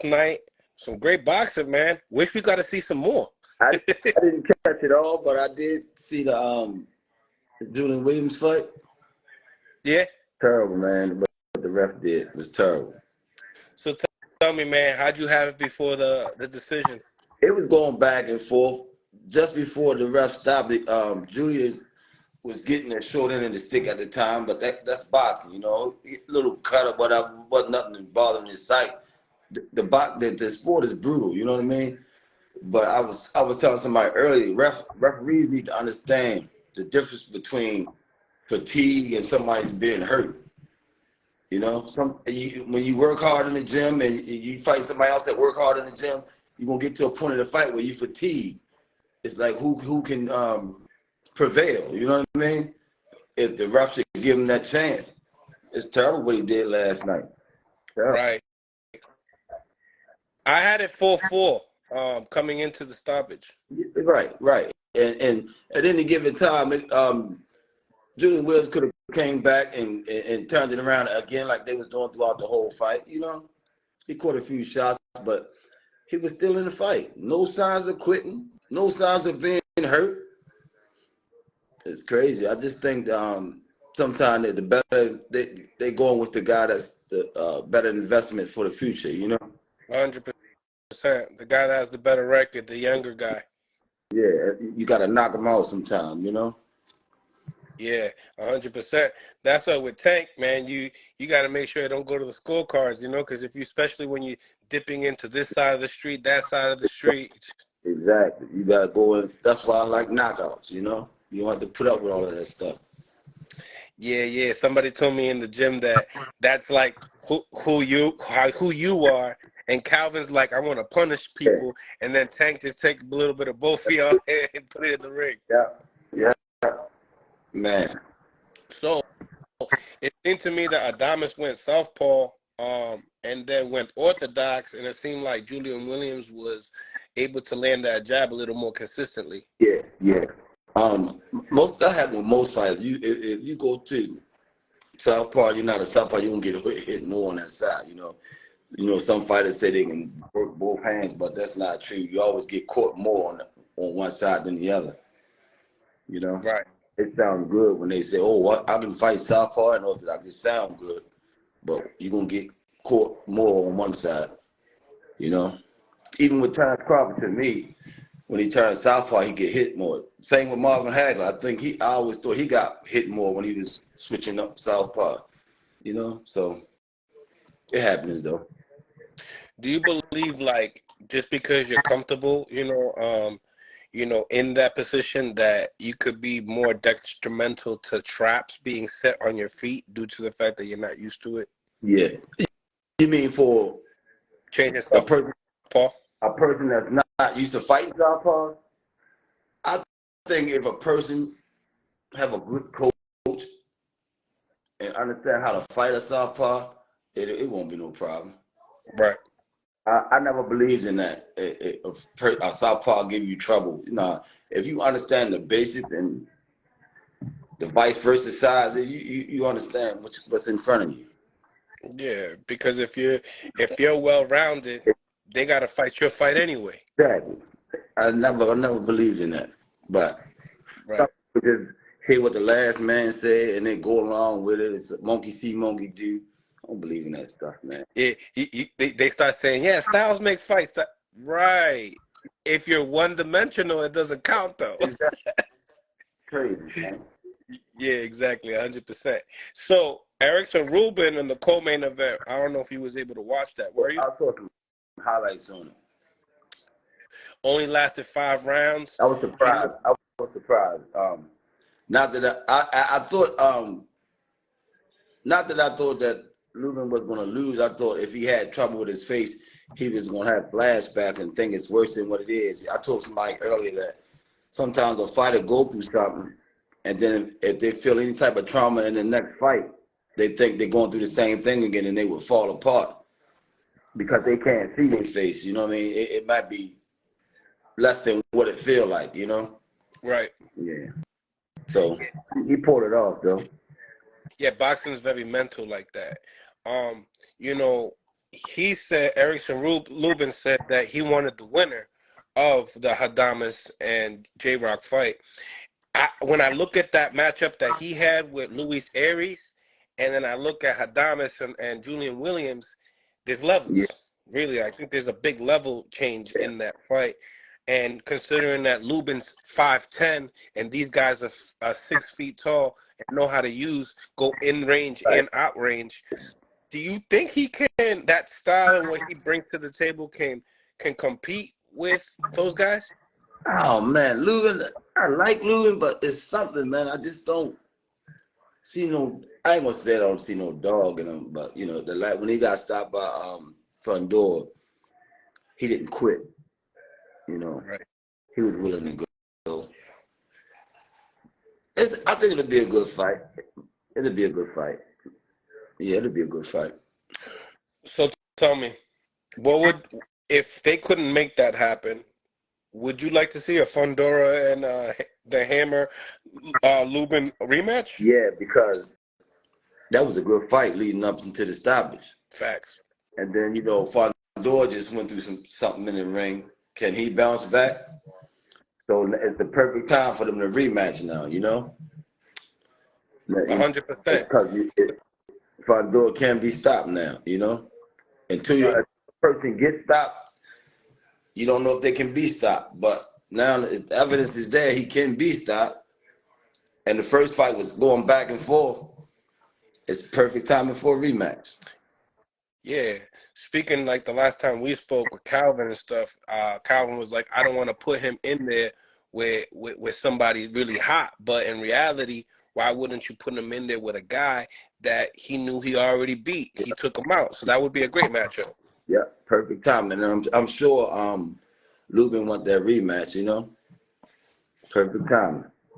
night. Some great boxing, man. Wish we got to see some more. I didn't catch it all, but I did see the Julian Williams fight. Yeah. Terrible, man. What the ref did was terrible. So tell me, man, how'd you have it before the decision? It was going back and forth. Just before the ref stopped it, Julian was getting a short end of the stick at the time, but that's boxing, you know. Little cut or whatever, wasn't nothing bothering his sight. The sport is brutal, you know what I mean? But I was telling somebody earlier, referees need to understand the difference between fatigue and somebody's being hurt. You know, when you work hard in the gym and you fight somebody else that work hard in the gym, you're gonna get to a point of the fight where you fatigue. It's like who can prevail. You know what I mean? If the ref should give him that chance, it's terrible what he did last night. Terrible. Right. I had it 4-4 coming into the stoppage. Right. And at any given time, Julian Williams could have came back and turned it around again like they was doing throughout the whole fight. You know, he caught a few shots, but he was still in the fight. No signs of quitting. No signs of being hurt. It's crazy. I just think sometimes the better they going with the guy that's the better investment for the future. You know. 100%. The guy that has the better record, the younger guy. Yeah, you got to knock him out sometime, you know? Yeah, 100%. That's why with Tank, man, you got to make sure it don't go to the scorecards, you know, because especially when you're dipping into this side of the street, that side of the street. Exactly. You got to go in. That's why I like knockouts, you know? You don't have to put up with all of that stuff. Yeah. Somebody told me in the gym that's like who you are. And Calvin's like, I want to punish people, and then Tank just take a little bit of both of y'all and put it in the ring. Yeah, man. So it seemed to me that Adames went southpaw, and then went orthodox, and it seemed like Julian Williams was able to land that jab a little more consistently. Yeah. That happens with most fighters. If you go to southpaw, you're not a southpaw, you're gonna get hit more on that side, you know. You know, some fighters say they can work both hands, but that's not true. You always get caught more on one side than the other. You know? Right. It sounds good when they say, oh, I've been fighting southpaw. I know if it sound good, but you're going to get caught more on one side. You know? Even with Terrence Crawford, to me, when he turned southpaw, he get hit more. Same with Marvin Hagler. I always thought he got hit more when he was switching up southpaw. You know? So it happens, though. Do you believe, like, just because you're comfortable, in that position, that you could be more detrimental to traps being set on your feet due to the fact that you're not used to it? Yeah. You mean for changing a person that's not used to fighting southpaw? I think if a person have a good coach and understand how to fight a southpaw, it won't be no problem. Right. I never believed in that. A southpaw give you trouble. Nah, if you understand the basics and the vice versa sides, you understand what's in front of you. Yeah, because if you're well rounded, they gotta fight your fight anyway. Exactly. I never believed in that. But some people just hear what the last man said and then go along with it. It's a monkey see, monkey do. I don't believe in that stuff, man. Yeah, they start saying, yeah, styles make fights. Right. If you're one-dimensional, it doesn't count, though. Crazy, man. Yeah, exactly, 100%. So, Erickson Lubin in the co-main event, I don't know if you was able to watch that, were you? I saw some highlights on it. Only lasted 5 rounds. I was surprised. Not that I thought that Lubin was going to lose. I thought if he had trouble with his face, he was going to have flashbacks and think it's worse than what it is. I told somebody earlier that sometimes a fighter go through something, and then if they feel any type of trauma in the next fight, they think they're going through the same thing again, and they would fall apart because they can't see their face. You know what I mean? It might be less than what it feel like, you know? Right. Yeah. So he pulled it off, though. Yeah, boxing is very mental like that. he said Erickson Lubin said that he wanted the winner of the Hadamas and J Rock fight. When I look at that matchup that he had with Luis Arias, and then I look at Hadamas and Julian Williams, there's levels. Yeah, Really, I think there's a big level change yeah, in that fight. And considering that Lubin's 5'10", and these guys are 6 feet tall and know how to go in range right. and out range, do you think he can, that style and what he brings to the table can compete with those guys? Oh man, Lubin, I like Lubin, but it's something, man. I just don't see no. I ain't gonna say I don't see no dog in him, but you know, when he got stopped by front door, he didn't quit. You know, Right. he was willing to go. I think it'll be a good fight. It'll be a good fight. Yeah, it'll be a good fight. So tell me, if they couldn't make that happen, would you like to see a Fundora and the Hammer Lubin rematch? Yeah, because that was a good fight leading up into the stoppage. Facts. And then, you know, Fondor just went through something in the ring. Can he bounce back? So it's the perfect time for them to rematch now, you know? 100%. Because Fondor can be stopped now, you know? Until a person gets stopped, you don't know if they can be stopped. But now the evidence is there, he can be stopped. And the first fight was going back and forth. It's perfect timing for a rematch. Yeah. Speaking like the last time we spoke with Calvin and stuff, Calvin was like, I don't want to put him in there with somebody really hot. But in reality, why wouldn't you put him in there with a guy that he knew he already beat? He took him out. So that would be a great matchup. Yeah, perfect timing. And I'm sure Lubin want that rematch, you know? Perfect timing.